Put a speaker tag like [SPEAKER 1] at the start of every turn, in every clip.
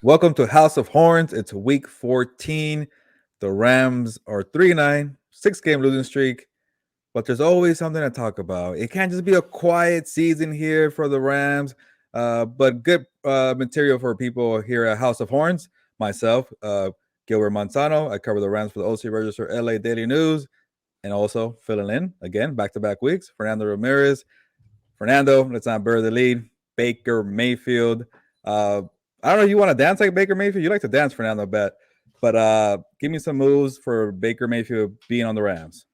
[SPEAKER 1] Welcome to House of Horns. It's week 14. The Rams are 3-9, 6-game losing streak, but there's always something to talk about. It can't just be a quiet season here for the Rams, but good material for people here at House of Horns. Myself, Gilbert Manzano. I cover the Rams for the OC Register LA Daily News, and also filling in again back-to-back weeks. Fernando Ramirez. Fernando, let's not bury the lead. Baker Mayfield. I don't know if you want to dance like Baker Mayfield. You like to dance, Fernando, I bet. But give me some moves for Baker Mayfield being on the Rams.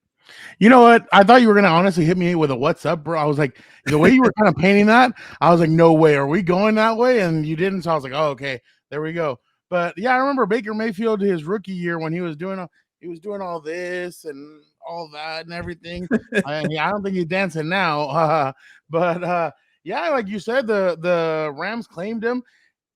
[SPEAKER 2] You know what? I thought you were gonna honestly hit me with a "What's up, bro?" I was like, the way you were kind of painting that, I was like, no way, are we going that way? And you didn't, so I was like, oh, okay, there we go. But yeah, I remember Baker Mayfield his rookie year when he was doing all this and all that and everything. I don't think he's dancing now, but yeah, like you said, the Rams claimed him.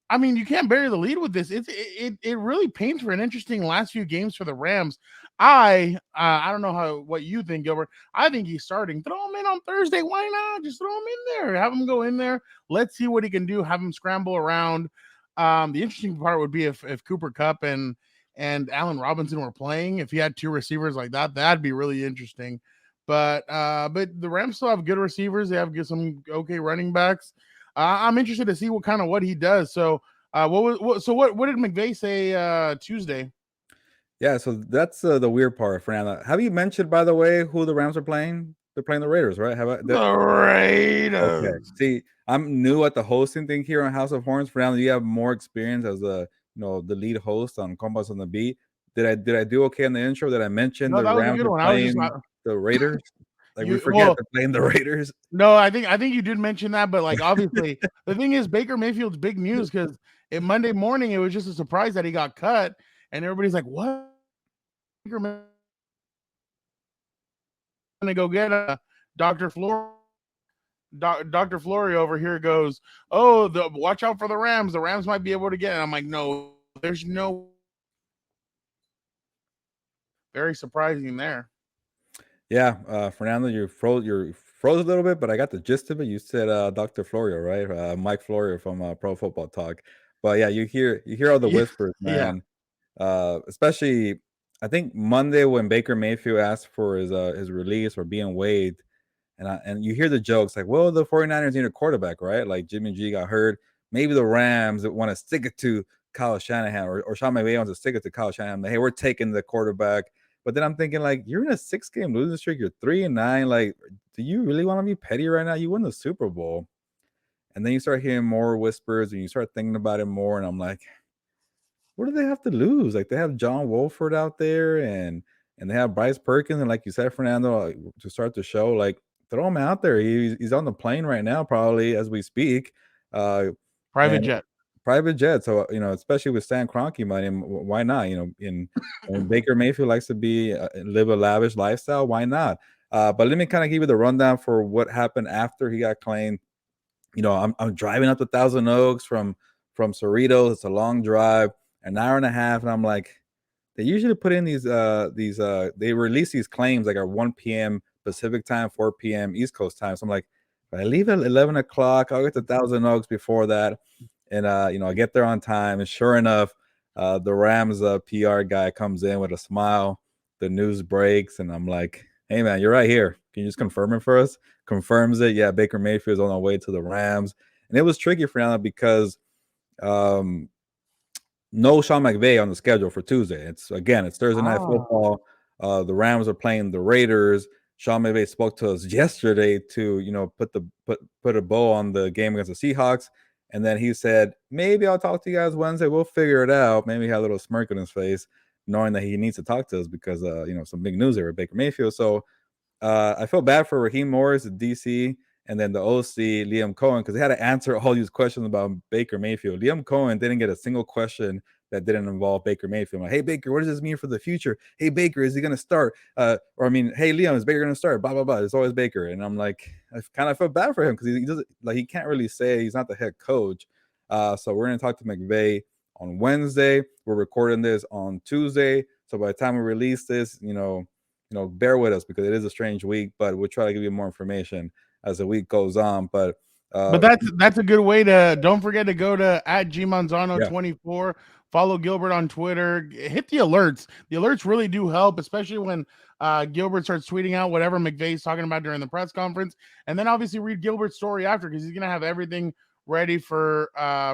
[SPEAKER 2] I mean, you can't bury the lead with this. It really paints for an interesting last few games for the Rams. I don't know what you think, Gilbert. I think he's starting. Throw him in on Thursday. Why not? Just throw him in there. Have him go in there. Let's see what he can do. Have him scramble around. The interesting part would be if Cooper Kupp and Allen Robinson were playing. If he had two receivers like that, that'd be really interesting. But the Rams still have good receivers. They have some okay running backs. I'm interested to see what he does. So, what did McVay say Tuesday?
[SPEAKER 1] Yeah, so that's the weird part, Fernando. Have you mentioned, by the way, who the Rams are playing? They're playing the Raiders, right?
[SPEAKER 2] The
[SPEAKER 1] Okay.
[SPEAKER 2] Raiders.
[SPEAKER 1] See, I'm new at the hosting thing here on House of Horns. Fernando, you have more experience as the lead host on COMPAS on the beat. Did I do okay in the intro? Did I mention
[SPEAKER 2] No,
[SPEAKER 1] the
[SPEAKER 2] that was a
[SPEAKER 1] Rams
[SPEAKER 2] good
[SPEAKER 1] are
[SPEAKER 2] one. I was just
[SPEAKER 1] playing the Raiders? Like we
[SPEAKER 2] you.
[SPEAKER 1] forget
[SPEAKER 2] Well,
[SPEAKER 1] they're playing the Raiders.
[SPEAKER 2] no, I think you did mention that, but like obviously the thing is Baker Mayfield's big news because Monday morning it was just a surprise that he got cut, and everybody's like, "What? Baker Mayfield gonna go get a Dr. Floor?" Dr. Flory over here goes, "Oh, watch out for the Rams. The Rams might be able to get it." I'm like, "No, there's no." Very surprising there.
[SPEAKER 1] Yeah, Fernando, you froze a little bit, but I got the gist of it. You said Dr. Florio, right? Mike Florio from Pro Football Talk. But yeah, you hear all the
[SPEAKER 2] Yeah,
[SPEAKER 1] whispers,
[SPEAKER 2] yeah.
[SPEAKER 1] man. Especially I think Monday when Baker Mayfield asked for his release or being waived, and you hear the jokes like, well, the 49ers need a quarterback, right? Like Jimmy G got hurt. Maybe the Rams want to stick it to Kyle Shanahan or Sean McVay wants to stick it to Kyle Shanahan. Like, hey, we're taking the quarterback. But then I'm thinking, like, you're in a 6-game losing streak. You're 3-9. Like, do you really want to be petty right now? You win the Super Bowl. And then you start hearing more whispers and you start thinking about it more. And I'm like, what do they have to lose? Like, they have John Wolford out there and they have Bryce Perkins. And like you said, Fernando, to start the show, like, throw him out there. He's on the plane right now, probably as we speak.
[SPEAKER 2] Private
[SPEAKER 1] And
[SPEAKER 2] jet.
[SPEAKER 1] private jet. So especially with Stan Kroenke money, why not? And Baker Mayfield likes to live a lavish lifestyle. Why not? But let me kind of give you the rundown for what happened after he got claimed. I'm driving up to Thousand Oaks from Cerritos. It's a long drive, an hour and a half, and I'm like, they usually put in they release these claims like at 1 p.m. Pacific time, 4 p.m. East Coast time. So I'm like, if I leave at 11 o'clock, I'll get to Thousand Oaks before that. And I get there on time. And sure enough, the Rams PR guy comes in with a smile. The news breaks, and I'm like, hey man, you're right here. Can you just confirm it for us? Confirms it. Yeah, Baker Mayfield's on our way to the Rams. And it was tricky for Anna because no Sean McVay on the schedule for Tuesday. It's Thursday night
[SPEAKER 2] Ah,
[SPEAKER 1] football. The Rams are playing the Raiders. Sean McVay spoke to us yesterday to put a bow on the game against the Seahawks, and then he said maybe I'll talk to you guys Wednesday. We'll figure it out. Maybe he had a little smirk on his face, knowing that he needs to talk to us because some big news there with Baker Mayfield. So I felt bad for Raheem Morris, the DC, and then the OC, Liam Cohen, because they had to answer all these questions about Baker Mayfield. Liam Cohen didn't get a single question that didn't involve Baker Mayfield. Like, hey, Baker, what does this mean for the future? Hey, Baker, is he going to start? Hey, Liam, is Baker going to start? Blah, blah, blah. It's always Baker. And I'm like, I kind of feel bad for him because he doesn't, like, he can't really say he's not the head coach. So we're going to talk to McVay on Wednesday. We're recording this on Tuesday. So by the time we release this, bear with us because it is a strange week, but we'll try to give you more information as the week goes on. But
[SPEAKER 2] But that's a good way to. Don't forget to go to at
[SPEAKER 1] Yeah,
[SPEAKER 2] gmanzano24. Follow Gilbert on Twitter. Hit the alerts. The alerts really do help, especially when Gilbert starts tweeting out whatever McVay's talking about during the press conference, and then obviously read Gilbert's story after because he's gonna have everything ready for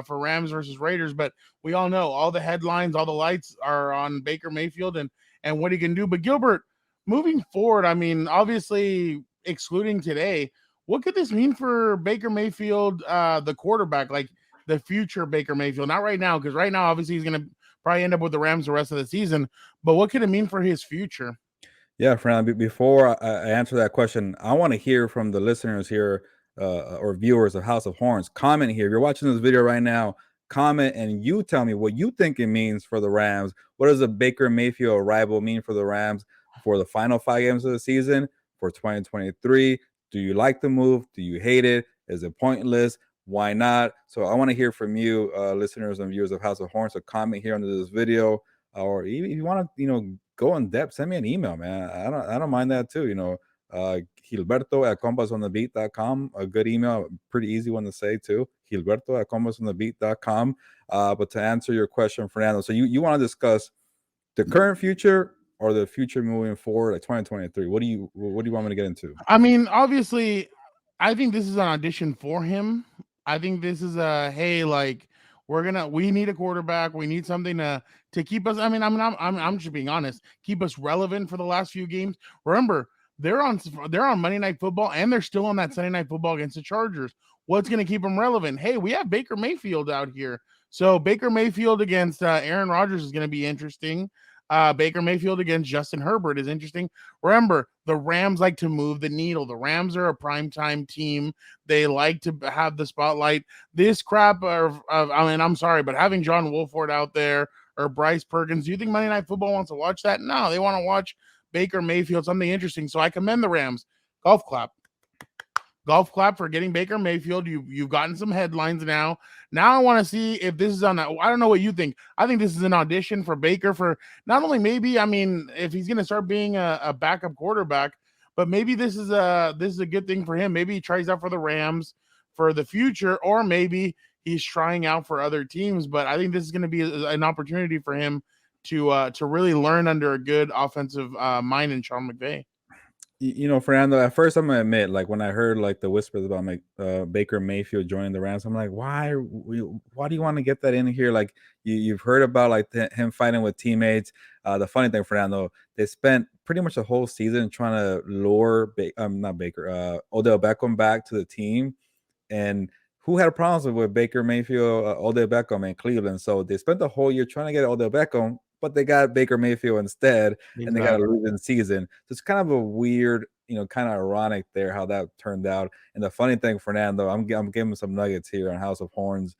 [SPEAKER 2] Rams versus Raiders. But we all know all the headlines, all the lights are on Baker Mayfield and what he can do. But Gilbert, moving forward, I mean, obviously excluding today, what could this mean for Baker Mayfield, the quarterback, like the future Baker Mayfield? Not right now, because right now, obviously, he's going to probably end up with the Rams the rest of the season. But what could it mean for his future?
[SPEAKER 1] yeah, Fernando. Before I answer that question, I want to hear from the listeners here or viewers of House of Horns. Comment here. If you're watching this video right now, comment and you tell me what you think it means for the Rams. What does a Baker Mayfield arrival mean for the Rams for the final 5 games of the season for 2023? Do you like the move? Do you hate it? Is it pointless? Why not? So I want to hear from you, listeners and viewers of House of Horns. So comment here under this video, or even if you want to, go in depth, send me an email, man. I don't mind that too. Gilberto at compasonthebeat.com. A good email, pretty easy one to say too. Gilberto at compasonthebeat.com. But to answer your question, Fernando, so you want to discuss the current future or the future moving forward, like 2023? What do you want me to get into?
[SPEAKER 2] I mean, obviously, I think this is an audition for him. I think this is a hey, like we need a quarterback. We need something to keep us. I'm just being honest. Keep us relevant for the last few games. Remember, they're on Monday Night Football and they're still on that Sunday Night Football against the Chargers. What's going to keep them relevant? Hey, we have Baker Mayfield out here. So Baker Mayfield against Aaron Rodgers is going to be interesting. Baker Mayfield against Justin Herbert is interesting. Remember, the Rams like to move the needle. The Rams are a primetime team. They like to have the spotlight. This crap I'm sorry, but having John Wolford out there or Bryce Perkins, do you think Monday Night Football wants to watch that? No, they want to watch Baker Mayfield, something interesting. So I commend the Rams. Golf clap. Golf clap for getting Baker Mayfield. You've gotten some headlines now. Now I want to see if this is on. I don't know what you think. I think this is an audition for Baker for not only maybe. I mean, if he's going to start being a backup quarterback, but maybe this is a good thing for him. Maybe he tries out for the Rams for the future, or maybe he's trying out for other teams. But I think this is going to be an opportunity for him to really learn under a good offensive mind in Sean McVay.
[SPEAKER 1] Fernando, at first I'm gonna admit, like when I heard like the whispers about Baker Mayfield joining the Rams, I'm like, why do you want to get that in here? Like you've heard about like him fighting with teammates. The funny thing, Fernando, they spent pretty much the whole season trying to lure not Baker, Odell Beckham back to the team, and who had problems with Baker Mayfield, Odell Beckham in Cleveland. So they spent the whole year trying to get Odell Beckham, but they got Baker Mayfield instead, and they got a losing season. So it's kind of a weird, kind of ironic there how that turned out. And the funny thing, Fernando, I'm giving some nuggets here on House of Horns,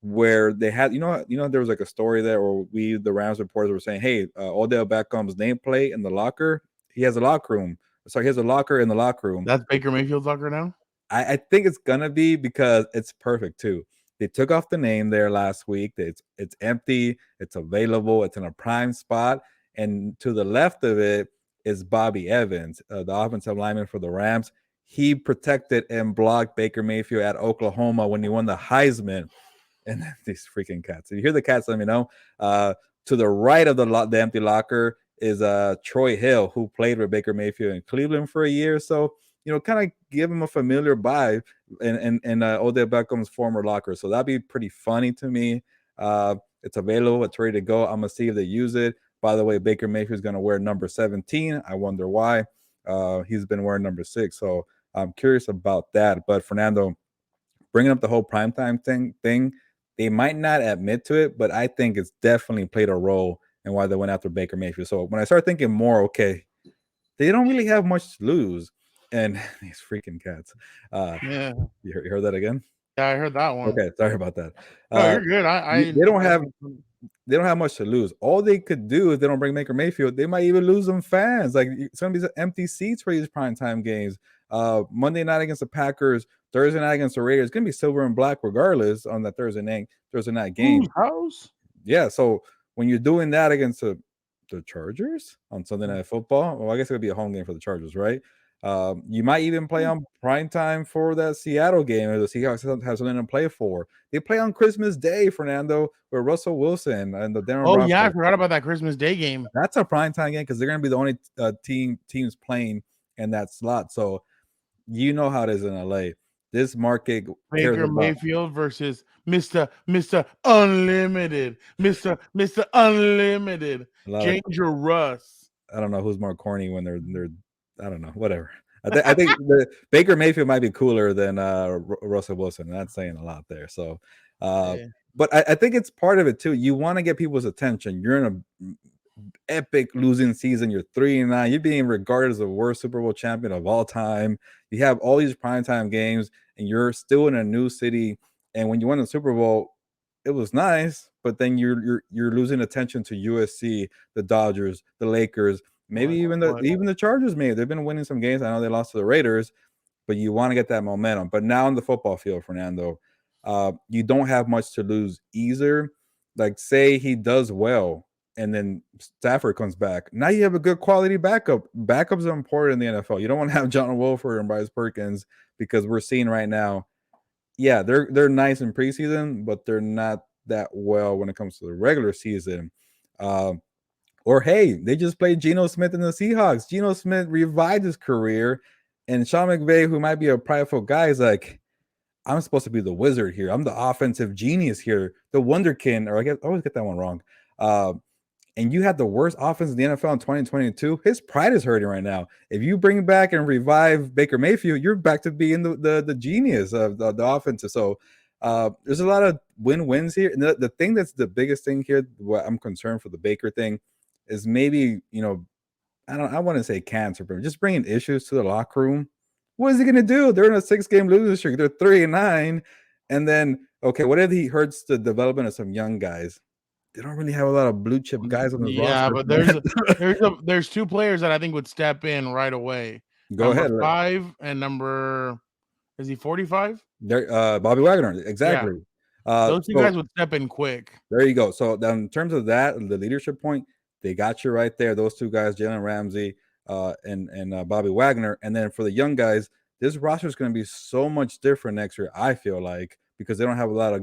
[SPEAKER 1] where they had, there was like a story there where the Rams reporters were saying, hey, Odell Beckham's nameplate in the locker, he has a locker room. So he has a locker in the locker room.
[SPEAKER 2] That's Baker Mayfield's locker now?
[SPEAKER 1] I think it's gonna be because it's perfect too. They took off the name there last week. It's empty. It's available. It's in a prime spot. And to the left of it is Bobby Evans, the offensive lineman for the Rams. He protected and blocked Baker Mayfield at Oklahoma when he won the Heisman. And these freaking cats. If you hear the cats, let me know. To the right of the empty locker is Troy Hill, who played with Baker Mayfield in Cleveland for a year. So kind of give him a familiar vibe in Odell Beckham's former locker. So that'd be pretty funny to me. It's available. It's ready to go. I'm going to see if they use it. By the way, Baker Mayfield's going to wear number 17. I wonder why. He's been wearing number 6. So I'm curious about that. But Fernando, bringing up the whole primetime thing, they might not admit to it, but I think it's definitely played a role in why they went after Baker Mayfield. So when I start thinking more, okay, they don't really have much to lose. And these freaking cats.
[SPEAKER 2] Yeah.
[SPEAKER 1] You heard that again?
[SPEAKER 2] Yeah, I heard that one.
[SPEAKER 1] Okay, sorry about that.
[SPEAKER 2] No, you're good.
[SPEAKER 1] They don't have much to lose. All they could do if they don't bring Baker Mayfield, they might even lose some fans. Like some of these empty seats for these primetime games. Monday night against the Packers, Thursday night against the Raiders. It's gonna be silver and black regardless on that Thursday night game.
[SPEAKER 2] House?
[SPEAKER 1] Yeah, so when you're doing that against the Chargers on Sunday Night Football, well, I guess it would be a home game for the Chargers, right? You might even play on prime time for that Seattle game, or the Seahawks have something to play for. They play on Christmas Day, Fernando, with Russell Wilson and the Denver
[SPEAKER 2] Oh yeah, I
[SPEAKER 1] Broncos.
[SPEAKER 2] forgot about that Christmas Day game.
[SPEAKER 1] That's a prime time game because they're going to be the only teams playing in that slot. So you know how it is in LA. This market cares
[SPEAKER 2] Baker
[SPEAKER 1] about
[SPEAKER 2] Mayfield versus Mr. Unlimited. Mr. Unlimited.
[SPEAKER 1] a lot of.
[SPEAKER 2] Danger Russ.
[SPEAKER 1] I don't know who's more corny when they're. I don't know. Whatever. I think the Baker Mayfield might be cooler than Russell Wilson. That's saying a lot there. So,
[SPEAKER 2] Yeah.
[SPEAKER 1] but I think it's part of it too. You want to get people's attention. You're in a epic losing season. You're 3-9. You're being regarded as the worst Super Bowl champion of all time. You have all these primetime games, and you're still in a new city. And when you won the Super Bowl, it was nice, but then you're losing attention to USC, the Dodgers, the Lakers, maybe even the Chargers. Maybe they've been winning some games. I know they lost to the Raiders, but you want to get that momentum. But now on the football field, Fernando, you don't have much to lose either. Like, say he does well, and then Stafford comes back. Now you have a good quality backup. Backups are important in the NFL. You don't want to have John Wolford and Bryce Perkins, because we're seeing right now, yeah, they're nice in preseason, but they're not that well when it comes to the regular season. Or hey, they just played Geno Smith in the Seahawks. Geno Smith revived his career, and Sean McVay, who might be a prideful guy, is like, I'm supposed to be the wizard here. I'm the offensive genius here, the wonderkin, or I always get that one wrong. And you had the worst offense in the NFL in 2022. His pride is hurting right now. If you bring back and revive Baker Mayfield, you're back to being the genius of the offensive. So there's a lot of win-wins here. And the thing that's the biggest thing here, what I'm concerned for the Baker thing, is maybe, I want to say cancer, but just bringing issues to the locker room. What is he going to do? They're in a 6-game losing streak. They're 3-9. And then, okay, what if he hurts the development of some young guys? They don't really have a lot of blue chip guys on this roster.
[SPEAKER 2] Yeah, but there's two players that I think would step in right away.
[SPEAKER 1] Go
[SPEAKER 2] number
[SPEAKER 1] ahead.
[SPEAKER 2] 5 and is he 45?
[SPEAKER 1] Bobby Wagner, exactly.
[SPEAKER 2] Yeah. Those two guys would step in quick.
[SPEAKER 1] There you go. So in terms of that, the leadership point, they got you right there. Those two guys, Jalen Ramsey and Bobby Wagner. And then for the young guys, this roster is going to be so much different next year, I feel like, because they don't have a lot of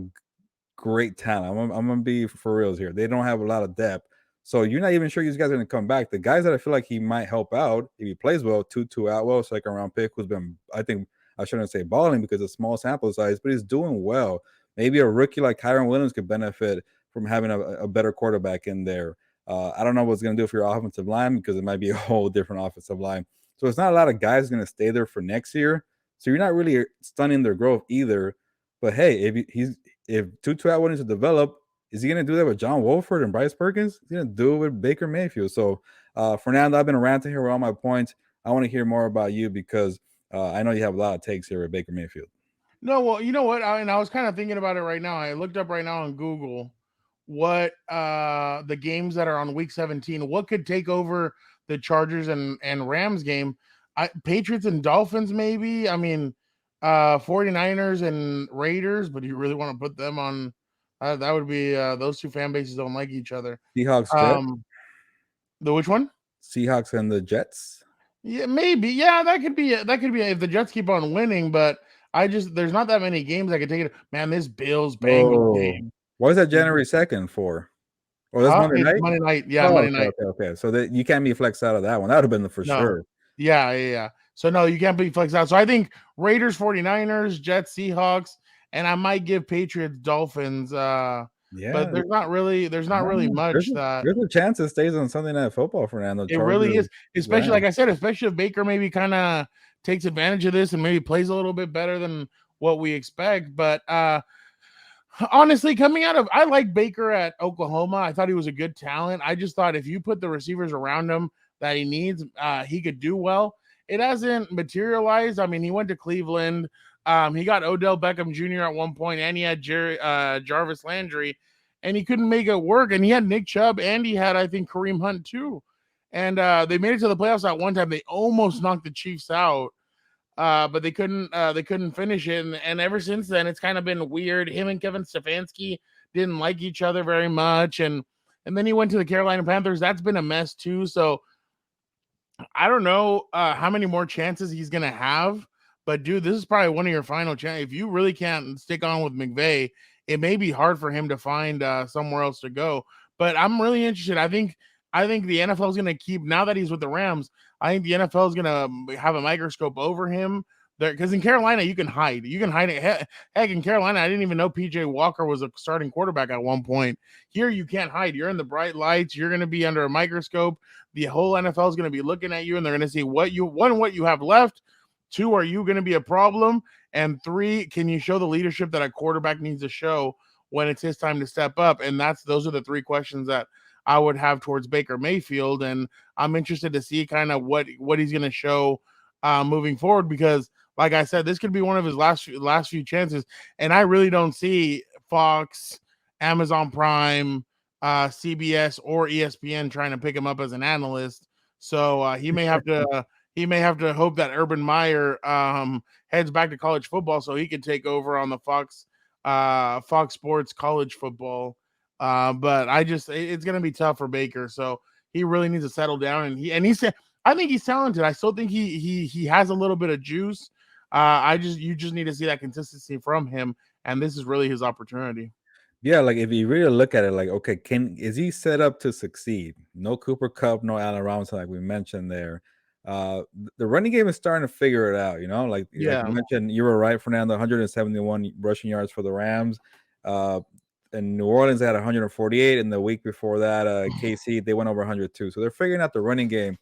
[SPEAKER 1] great talent. I'm going to be for reals here. They don't have a lot of depth. So you're not even sure these guys are going to come back. The guys that I feel like he might help out, if he plays well, Tutu Atwell, second-round pick, who's been, I think, I shouldn't say balling because of small sample size, but he's doing well. Maybe a rookie like Kyron Williams could benefit from having a better quarterback in there. I don't know what's going to do for your offensive line, because it might be a whole different offensive line. So it's not a lot of guys going to stay there for next year. So you're not really stunning their growth either. But hey, if Tutu Atwell needs to develop, is he going to do that with John Wolford and Bryce Perkins? He's going to do it with Baker Mayfield. So, Fernando, I've been ranting here with all my points. I want to hear more about you, because I know you have a lot of takes here with Baker Mayfield.
[SPEAKER 2] No, well, you know what? I was kind of thinking about it right now. I looked up right now on Google what the games that are on week 17, what could take over the Chargers and Rams game. Patriots and Dolphins, maybe. I mean, 49ers and Raiders, but do you really want to put them on? That would be those two fan bases don't like each other.
[SPEAKER 1] Seahawks, Jets.
[SPEAKER 2] The which one?
[SPEAKER 1] Seahawks and the Jets.
[SPEAKER 2] Yeah, maybe. Yeah, that could be if the Jets keep on winning, but there's not that many games I could take it. Man, this Bills Bengals game.
[SPEAKER 1] What is that January 2nd for? Oh, that's Monday night?
[SPEAKER 2] Monday night. Yeah, Monday night.
[SPEAKER 1] Okay. So that you can't be flexed out of that one. That would have been for sure.
[SPEAKER 2] Yeah. So no, you can't be flexed out. So I think Raiders, 49ers, Jets, Seahawks, and I might give Patriots, Dolphins. But there's not really much that
[SPEAKER 1] there's a chance it stays on Sunday Night Football, Fernando.
[SPEAKER 2] It really is, especially like I said, especially if Baker maybe kind of takes advantage of this and maybe plays a little bit better than what we expect. But honestly, I like Baker at Oklahoma. I thought he was a good talent. I just thought if you put the receivers around him that he needs, he could do well. It hasn't materialized. I mean, he went to Cleveland. He got Odell Beckham Jr. at one point, and he had Jarvis Landry, and he couldn't make it work. And he had Nick Chubb, and he had, I think, Kareem Hunt too. And they made it to the playoffs at one time. They almost knocked the Chiefs out, but they couldn't finish it. And ever since then, it's kind of been weird. Him and Kevin Stefanski didn't like each other very much, and then he went to the Carolina Panthers. That's been a mess too. So I don't know how many more chances he's gonna have, but dude, this is probably one of your final chances. If you really can't stick on with McVay, it may be hard for him to find somewhere else to go. But I'm really interested. I think the NFL is gonna keep now that he's with the Rams. I think the NFL is gonna have a microscope over him there because in Carolina you can hide. You can hide it. Heck, in Carolina, I didn't even know PJ Walker was a starting quarterback at one point. Here you can't hide. You're in the bright lights. You're gonna be under a microscope. The whole NFL is going to be looking at you and they're going to see what you have left. Two, are you going to be a problem? And three, can you show the leadership that a quarterback needs to show when it's his time to step up? And those are the three questions that I would have towards Baker Mayfield. And I'm interested to see kind of what he's going to show moving forward because, like I said, this could be one of his last few chances. And I really don't see Fox, Amazon Prime, CBS or ESPN trying to pick him up as an analyst. So he may have to hope that Urban Meyer heads back to college football so he can take over on the Fox Sports college football. But it's going to be tough for Baker. So he really needs to settle down. I think he's talented. I still think he has a little bit of juice. You just need to see that consistency from him, and this is really his opportunity.
[SPEAKER 1] Yeah, like if you really look at it, like, okay, is he set up to succeed? No Cooper Cup, no Allen Robinson, like we mentioned there. The running game is starting to figure it out, like you
[SPEAKER 2] Yeah,
[SPEAKER 1] mentioned, you were right, Fernando, 171 rushing yards for the Rams. And New Orleans had 148, and the week before that, KC, they went over 102. So they're figuring out the running game.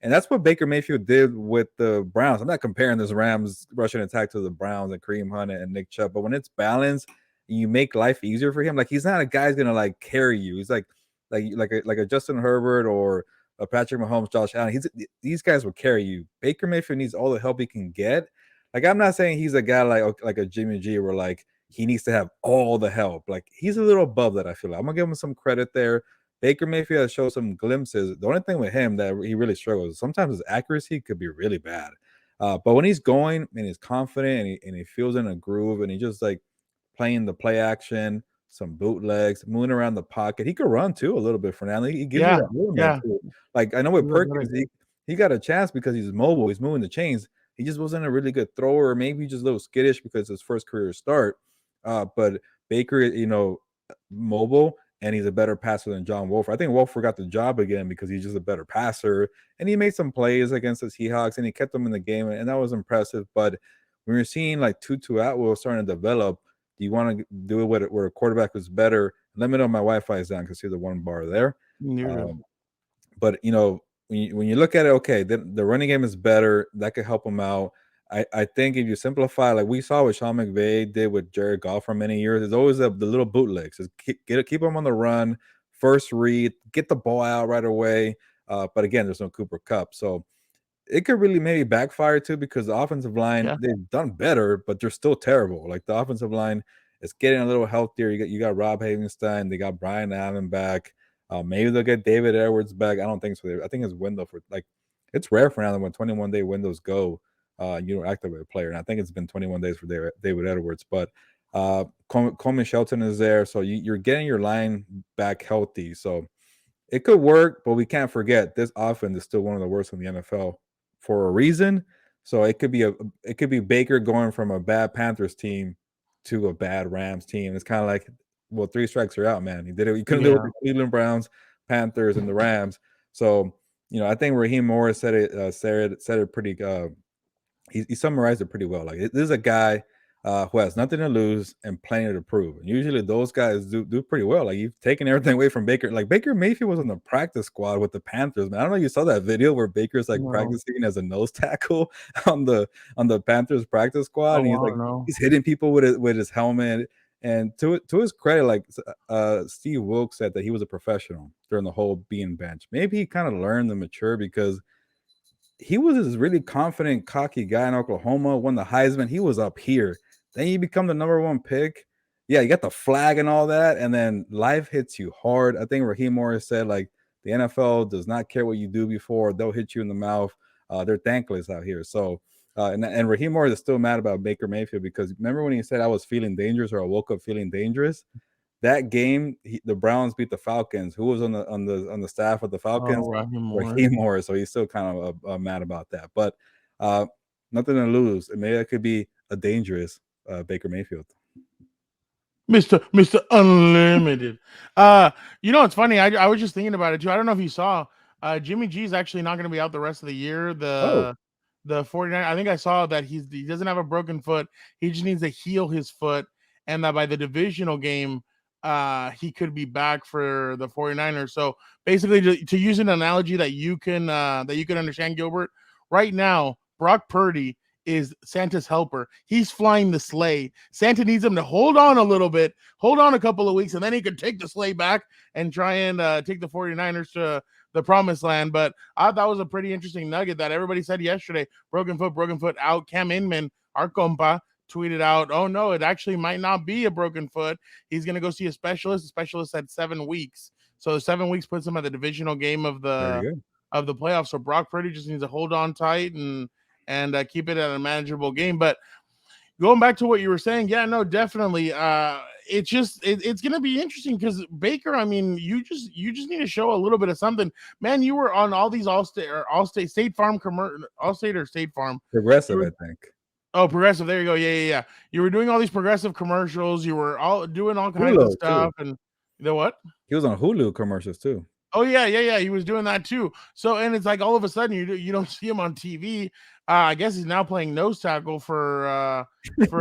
[SPEAKER 1] And that's what Baker Mayfield did with the Browns. I'm not comparing this Rams rushing attack to the Browns and Kareem Hunt and Nick Chubb, but when it's balanced, you make life easier for him. Like he's not a guy who's gonna like carry you. He's like a Justin Herbert or a Patrick Mahomes, Josh Allen. These guys will carry you. Baker Mayfield needs all the help he can get. Like I'm not saying he's a guy like a Jimmy G where like he needs to have all the help. Like he's a little above that. I feel like I'm gonna give him some credit there. Baker Mayfield has shown some glimpses. The only thing with him that he really struggles, sometimes his accuracy could be really bad. But when he's going and he's confident and he feels in a groove and he just like playing the play action, some bootlegs, moving around the pocket. He could run too a little bit, Fernando. He gives you
[SPEAKER 2] yeah,
[SPEAKER 1] that movement
[SPEAKER 2] yeah.
[SPEAKER 1] too. Like I know with Perkins, he got a chance because he's mobile. He's moving the chains. He just wasn't a really good thrower, or maybe just a little skittish because his first career start. But Baker, mobile, and he's a better passer than John Wolfer. I think Wolfer got the job again because he's just a better passer, and he made some plays against the Seahawks, and he kept them in the game, and that was impressive. But when you're seeing like Tutu Atwell starting to develop, do you want to do it where a quarterback was better? Let me know my Wi-Fi is down because see the one bar there.
[SPEAKER 2] You're good.
[SPEAKER 1] But when you look at it, okay, the running game is better. That could help him out. I think if you simplify, like we saw what Sean McVay did with Jared Goff for many years, there's always the little bootlegs. Just keep him on the run, first read, get the ball out right away. But again, there's no Cooper Cup, so it could really maybe backfire too because the offensive line
[SPEAKER 2] Yeah,
[SPEAKER 1] they've done better, but they're still terrible. Like the offensive line is getting a little healthier. You got Rob Havenstein, they got Brian Allen back. Maybe they'll get David Edwards back. I don't think so. I think his window for like it's rare for now when 21-day windows go. You don't activate a player, and I think it's been 21 days for David Edwards. But Coleman Shelton is there, so you're getting your line back healthy. So it could work, but we can't forget this offense is still one of the worst in the NFL for a reason. So it could be Baker going from a bad Panthers team to a bad Rams team. It's kind of like, well, three strikes are out, man. He did it. He couldn't do it with
[SPEAKER 2] yeah,
[SPEAKER 1] the Cleveland Browns, Panthers, and the Rams. So I think Raheem Morris said it pretty. He summarized it pretty well. Like this is a guy who has nothing to lose and plenty to prove. And usually those guys do pretty well. Like you've taken everything away from Baker. Like Baker Mayfield was on the practice squad with the Panthers. Man, I don't know if you saw that video where Baker's like
[SPEAKER 2] no.
[SPEAKER 1] practicing as a nose tackle on the Panthers practice squad,
[SPEAKER 2] Oh
[SPEAKER 1] and
[SPEAKER 2] wow, no.
[SPEAKER 1] he's hitting people with his helmet. And to his credit, like Steve Wilkes said that he was a professional during the whole being bench. Maybe he kind of learned to mature because he was this really confident, cocky guy in Oklahoma, won the Heisman. He was up here. Then you become the number one pick. Yeah, you got the flag and all that, and then life hits you hard. I think Raheem Morris said, like, the NFL does not care what you do before. They'll hit you in the mouth. They're thankless out here. So, and Raheem Morris is still mad about Baker Mayfield because remember when he said I was feeling dangerous or I woke up feeling dangerous? that game, the Browns beat the Falcons. Who was on the staff of the Falcons? Raheem Morris. So he's still kind of mad about that. But nothing to lose. Maybe that could be a dangerous Baker Mayfield.
[SPEAKER 2] Mr. Unlimited. It's funny. I was just thinking about it too. I don't know if you saw. Jimmy G is actually not going to be out the rest of the year. The 49. I think I saw that he doesn't have a broken foot. He just needs to heal his foot, and that by the divisional game, he could be back for the 49ers. So basically, to use an analogy that you can understand, Gilbert, right now, Brock Purdy is Santa's helper. He's flying the sleigh. Santa needs him to hold on a little bit, hold on a couple of weeks, and then he could take the sleigh back and try and take the 49ers to the promised land. But I thought that was a pretty interesting nugget that everybody said yesterday. Broken foot out. Cam Inman, our compa, tweeted out, oh no, it actually might not be a broken foot. He's going to go see a specialist. The specialist said 7 weeks. So 7 weeks puts him at the divisional game of the playoffs. So Brock Purdy just needs to hold on tight and keep it at a manageable game. But going back to what you were saying, yeah, no, definitely. It's going to be interesting because Baker, I mean, you just need to show a little bit of something, man. You were on all these Allstate State Farm Allstate or State Farm
[SPEAKER 1] Progressive, I think.
[SPEAKER 2] Oh, Progressive. There you go. Yeah. You were doing all these Progressive commercials. You were all doing all kinds of stuff. Too. And the what?
[SPEAKER 1] He was on Hulu commercials too.
[SPEAKER 2] Oh yeah. He was doing that too. So, and it's like all of a sudden you don't see him on TV. I guess he's now playing nose tackle for the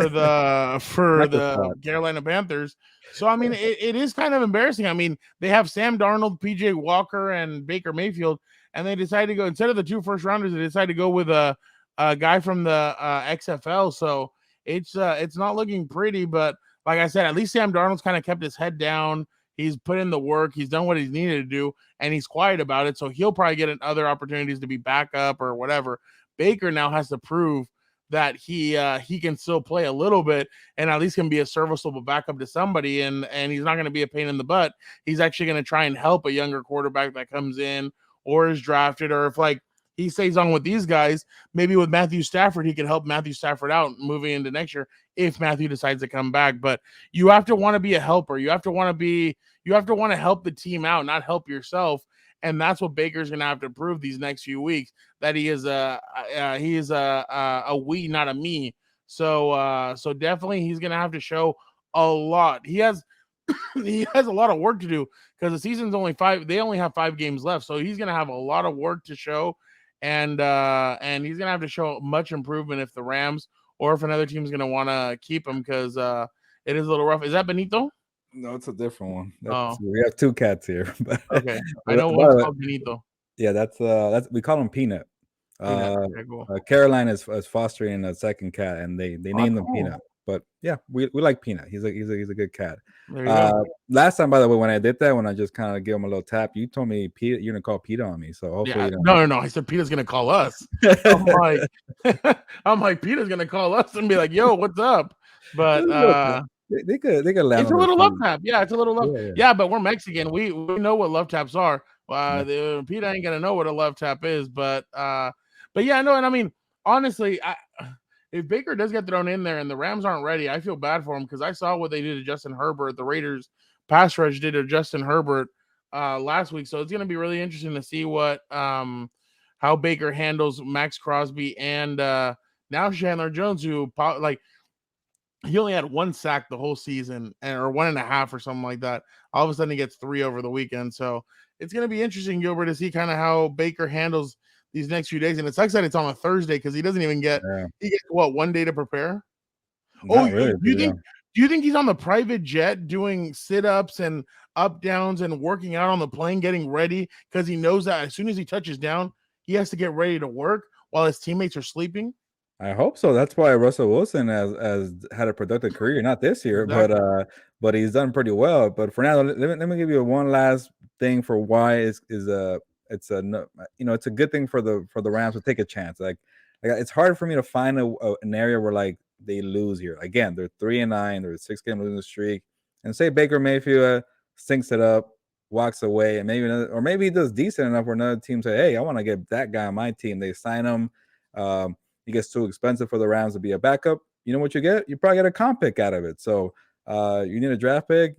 [SPEAKER 2] Carolina Panthers. So I mean, it is kind of embarrassing. I mean, they have Sam Darnold, PJ Walker, and Baker Mayfield, and they decided to go instead of the 2 first rounders. They decided to go with a guy from the XFL. So it's not looking pretty. But like I said, at least Sam Darnold's kind of kept his head down. He's put in the work. He's done what he's needed to do, and he's quiet about it. So he'll probably get other opportunities to be backup or whatever. Baker now has to prove that he can still play a little bit and at least can be a serviceable backup to somebody. And he's not going to be a pain in the butt. He's actually going to try and help a younger quarterback that comes in or is drafted, or if like he stays on with these guys, maybe with Matthew Stafford, he can help Matthew Stafford out moving into next year if Matthew decides to come back. But you have to want to be a helper. You have to want to help the team out, not help yourself. And that's what Baker's going to have to prove these next few weeks, that he is a we, not a me. So definitely he's going to have to show a lot. He has a lot of work to do because the season's only 5. They only have 5 games left. So he's going to have a lot of work to show. And he's going to have to show much improvement if the Rams or if another team's going to want to keep him, because it is a little rough. Is that Benito?
[SPEAKER 1] No, it's a different one. We have 2 cats here. But
[SPEAKER 2] okay, I know one's called Benito.
[SPEAKER 1] Yeah, that's we call him Peanut.
[SPEAKER 2] Okay, cool.
[SPEAKER 1] Caroline is fostering a second cat, and they named him Peanut. But yeah, we like Peanut. He's a good cat. Last time, by the way, when I did that, when I just kind of gave him a little tap, you told me Peter, you're gonna call Peter on me. So hopefully,
[SPEAKER 2] no. I said Peter's gonna call us. I'm like Peter's gonna call us and be like, "Yo, what's up?" But
[SPEAKER 1] they could land.
[SPEAKER 2] It's a little love tap. Yeah, it's a little love. Yeah, but we're Mexican. We know what love taps are. Peter ain't gonna know what a love tap is. But yeah, no. And I mean, honestly, if Baker does get thrown in there and the Rams aren't ready, I feel bad for him, because I saw what they did to Justin Herbert. The Raiders pass rush did to Justin Herbert last week. So it's going to be really interesting to see what how Baker handles Max Crosby and now Chandler Jones, who he only had 1 sack the whole season, or 1.5 or something like that. All of a sudden he gets 3 over the weekend. So it's going to be interesting, Gilbert, to see kind of how Baker handles these next few days. And it sucks that it's on a Thursday, because he doesn't even get he gets 1 day to prepare.
[SPEAKER 1] Really,
[SPEAKER 2] do you think he's on the private jet doing sit-ups and up downs and working out on the plane, getting ready, because he knows that as soon as he touches down, he has to get ready to work while his teammates are sleeping?
[SPEAKER 1] I hope so. That's why Russell Wilson has had a productive career, not this year, exactly. But he's done pretty well. But Fernando, let me give you one last thing for why it's a good thing for the Rams to take a chance. Like it's hard for me to find an area where like they lose here. Again, they're 3-9, they're a 6-game losing streak, and say Baker Mayfield stinks it up, walks away, and maybe he does decent enough where another team say, "Hey, I want to get that guy on my team." They sign him. He gets too expensive for the Rams to be a backup. You know what you get? You probably get a comp pick out of it. So you need a draft pick.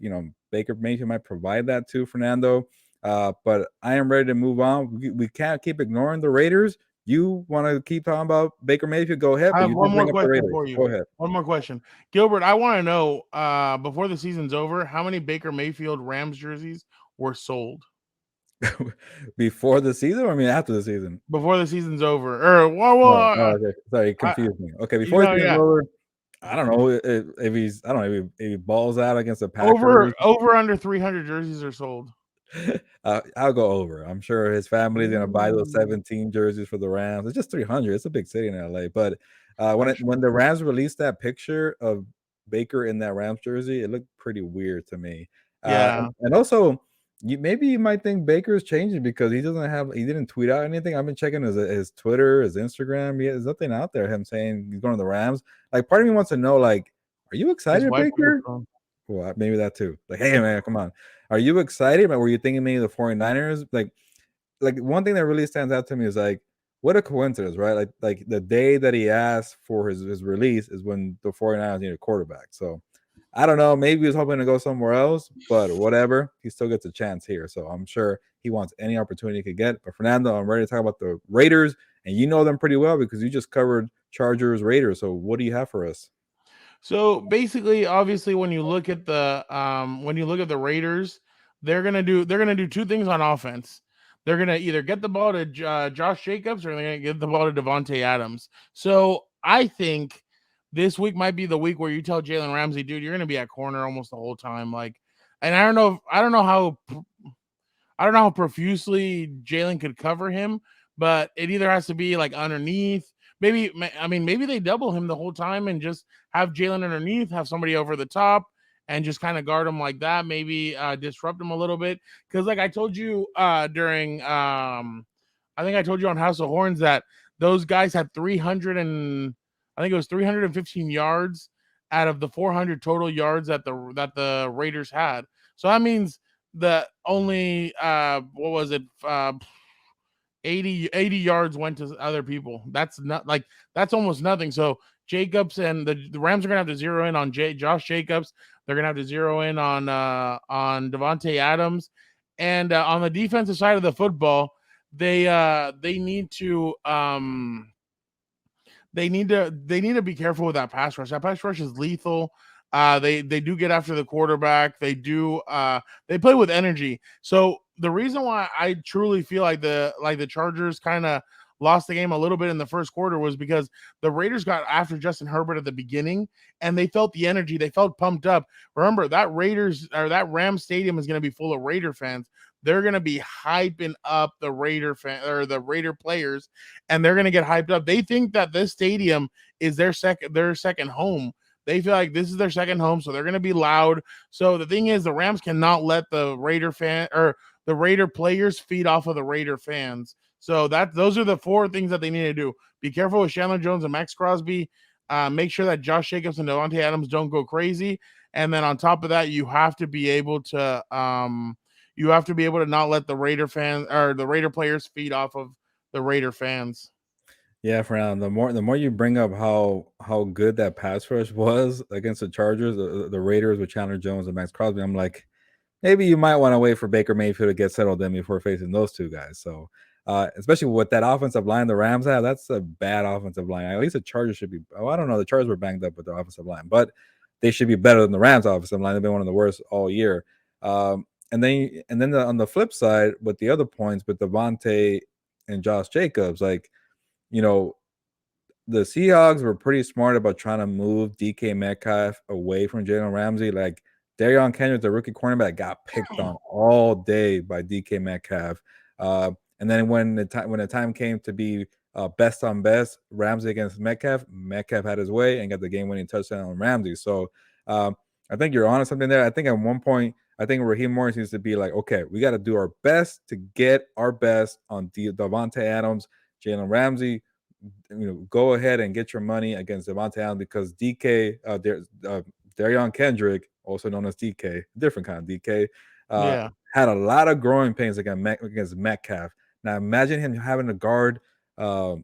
[SPEAKER 1] Baker Mayfield might provide that to Fernando. But I am ready to move on. We can't keep ignoring the Raiders. You want to keep talking about Baker Mayfield? Go ahead.
[SPEAKER 2] I
[SPEAKER 1] But
[SPEAKER 2] have
[SPEAKER 1] you
[SPEAKER 2] one
[SPEAKER 1] did
[SPEAKER 2] more
[SPEAKER 1] bring up the
[SPEAKER 2] question
[SPEAKER 1] Raiders.
[SPEAKER 2] for you.
[SPEAKER 1] Go ahead.
[SPEAKER 2] One more question, Gilbert. I want to know before the season's over, how many Baker Mayfield Rams jerseys were sold
[SPEAKER 1] Before the season, or I mean after the season?
[SPEAKER 2] before the season's over? Or
[SPEAKER 1] No, okay. Sorry, you
[SPEAKER 2] I,
[SPEAKER 1] confused me. Okay,
[SPEAKER 2] you
[SPEAKER 1] before the
[SPEAKER 2] know,
[SPEAKER 1] season's
[SPEAKER 2] yeah,
[SPEAKER 1] over, I don't know if he's I don't know if he balls out against the
[SPEAKER 2] over
[SPEAKER 1] Packers.
[SPEAKER 2] over under 300 jerseys are sold.
[SPEAKER 1] I'll go over. I'm sure his family's gonna buy those
[SPEAKER 2] Ooh,
[SPEAKER 1] 17 jerseys for the Rams. It's just 300. It's a big city in LA. But
[SPEAKER 2] that's true.
[SPEAKER 1] when the Rams released that picture of Baker in that Rams jersey, it looked pretty weird to me.
[SPEAKER 2] Yeah.
[SPEAKER 1] And also, maybe you might think Baker's changing because he didn't tweet out anything. I've been checking his Twitter, his Instagram. There's nothing out there him saying he's going to the Rams. Like, part of me wants to know, like, are you
[SPEAKER 2] His
[SPEAKER 1] excited,
[SPEAKER 2] wife took the
[SPEAKER 1] Baker?
[SPEAKER 2] phone.
[SPEAKER 1] Well, maybe that too. Like, hey man, come on. Are you excited? Were you thinking maybe the 49ers? Like one thing that really stands out to me is like, what a coincidence, right? Like the day that he asked for his release is when the 49ers need a quarterback. So I don't know. Maybe he was hoping to go somewhere else, but whatever. He still gets a chance here. So I'm sure he wants any opportunity he could get. But Fernando, I'm ready to talk about the Raiders, and you know them pretty well because you just covered Chargers, Raiders. So what do you have for us?
[SPEAKER 2] So basically, obviously, when you look at the Raiders, they're gonna do two things on offense. They're gonna either get the ball to Josh Jacobs or they're gonna get the ball to Devontae Adams. So I think this week might be the week where you tell Jalen Ramsey, dude, you're gonna be at corner almost the whole time. Like, and I don't know how profusely Jalen could cover him, but it either has to be like underneath. Maybe I mean maybe they double him the whole time and just have Jalen underneath, have somebody over the top, and just kind of guard him like that. Maybe disrupt him a little bit because, like I told you during, I think I told you on House of Horns that those guys had 300 and I think it was 315 yards out of the 400 total yards that the Raiders had. So that means the only what was it 80 yards went to other people. That's not like that's almost nothing. So Jacobs and the Rams are gonna have to zero in on Josh Jacobs. They're gonna have to zero in on Devontae Adams, and on the defensive side of the football, they need to they need to be careful with that pass rush. That pass rush is lethal. They do get after the quarterback. They play with energy. So the reason why I truly feel like the Chargers kind of lost the game a little bit in the first quarter was because the Raiders got after Justin Herbert at the beginning and they felt the energy. They felt pumped up. Remember that Rams stadium is going to be full of Raider fans. They're going to be hyping up the Raider fan or the Raider players, and they're going to get hyped up. They think that this stadium is their second home. They feel like this is their second home, so they're going to be loud. So the thing is, the Rams cannot let the Raider fan or the Raider players feed off of the Raider fans. So those are the four things that they need to do. Be careful with Chandler Jones and Max Crosby. Make sure that Josh Jacobs and Devontae Adams don't go crazy. And then on top of that, you have to be able to not let the Raider fans or the Raider players feed off of the Raider fans.
[SPEAKER 1] Yeah, Fernando, the more you bring up how good that pass rush was against the Chargers, the Raiders with Chandler Jones and Max Crosby, I'm like, maybe you might want to wait for Baker Mayfield to get settled in before facing those two guys. So, especially with that offensive line the Rams have, that's a bad offensive line. At least the Chargers should be. Oh, I don't know. The Chargers were banged up with their offensive line, but they should be better than the Rams offensive line. They've been one of the worst all year. And then on the flip side, with the other points, with Devontae and Josh Jacobs, like, you know, the Seahawks were pretty smart about trying to move DK Metcalf away from Jalen Ramsey. Like, Darion Kendrick, the rookie cornerback, got picked on all day by DK Metcalf. And then when the time came to be best on best, Ramsey against Metcalf, Metcalf had his way and got the game-winning touchdown on Ramsey. So I think you're on something there. I think at one point, I think Raheem Morris needs to be like, okay, we got to do our best to get our best on Devontae Adams, Jalen Ramsey. Go ahead and get your money against Devontae Adams because DK, Darion Kendrick, also known as DK, different kind of DK, uh,
[SPEAKER 2] Yeah.
[SPEAKER 1] had a lot of growing pains against Metcalf. Now imagine him having to guard Devontae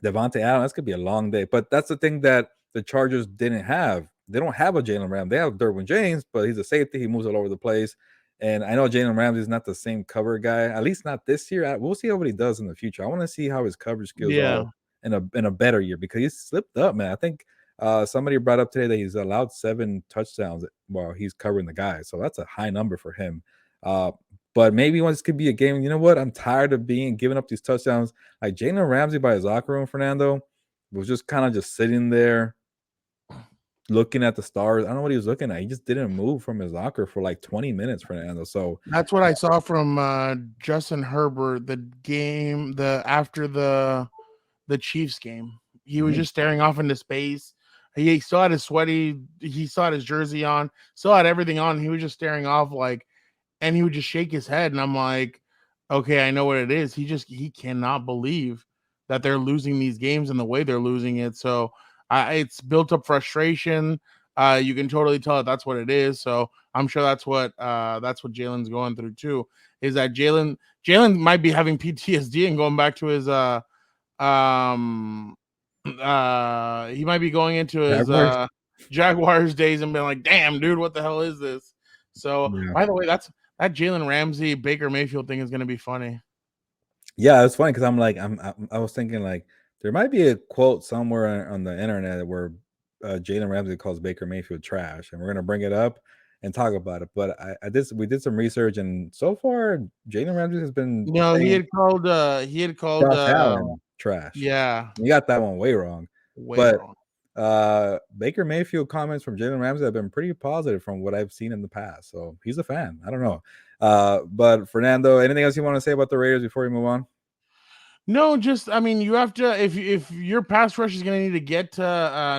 [SPEAKER 1] Adams. That's gonna be a long day. But that's the thing that the Chargers didn't have. they don't have a Jalen Ramsey. They have Derwin James, but he's a safety. He moves all over the place. And I know Jalen Ramsey is not the same cover guy, at least not this year. We'll see what he does in the future. I want to see how his coverage skills are
[SPEAKER 2] Yeah.
[SPEAKER 1] in a better year because he's slipped up, man. I think somebody brought up today that he's allowed 7 touchdowns while he's covering the guy, so that's a high number for him. But maybe once could be a game. You know what? I'm tired of giving up these touchdowns. Like Jalen Ramsey by his locker room, Fernando was just kind of just sitting there looking at the stars. I don't know what he was looking at. He just didn't move from his locker for like 20 minutes, Fernando. So
[SPEAKER 2] that's what I saw from Justin Herbert after the Chiefs game. He was just staring off into space. He still had his he still had his jersey on, still had everything on. He was just staring off and he would just shake his head. And I'm like, okay, I know what it is. He cannot believe that they're losing these games and the way they're losing it. So it's built up frustration. You can totally tell that's what it is. So I'm sure that's what Jalen's going through too. Is that Jalen might be having PTSD and going back to his he might be going into his Jaguars days and being like, damn, dude, what the hell is this? So by the way, that Jalen Ramsey Baker Mayfield thing is going to be funny.
[SPEAKER 1] Yeah, it's funny because I was thinking like there might be a quote somewhere on the internet where Jalen Ramsey calls Baker Mayfield trash, and we're gonna bring it up and talk about it. But we did some research, and so far Jalen Ramsey has been
[SPEAKER 2] he had called
[SPEAKER 1] Josh Allen trash.
[SPEAKER 2] Yeah,
[SPEAKER 1] you got that one way wrong.
[SPEAKER 2] Wrong.
[SPEAKER 1] Baker Mayfield comments from Jalen Ramsey have been pretty positive from what I've seen in the past, so he's a fan. I don't know. But Fernando, anything else you want to say about the Raiders before we move on?
[SPEAKER 2] No, just I mean, you have to if your pass rush is going to need to get to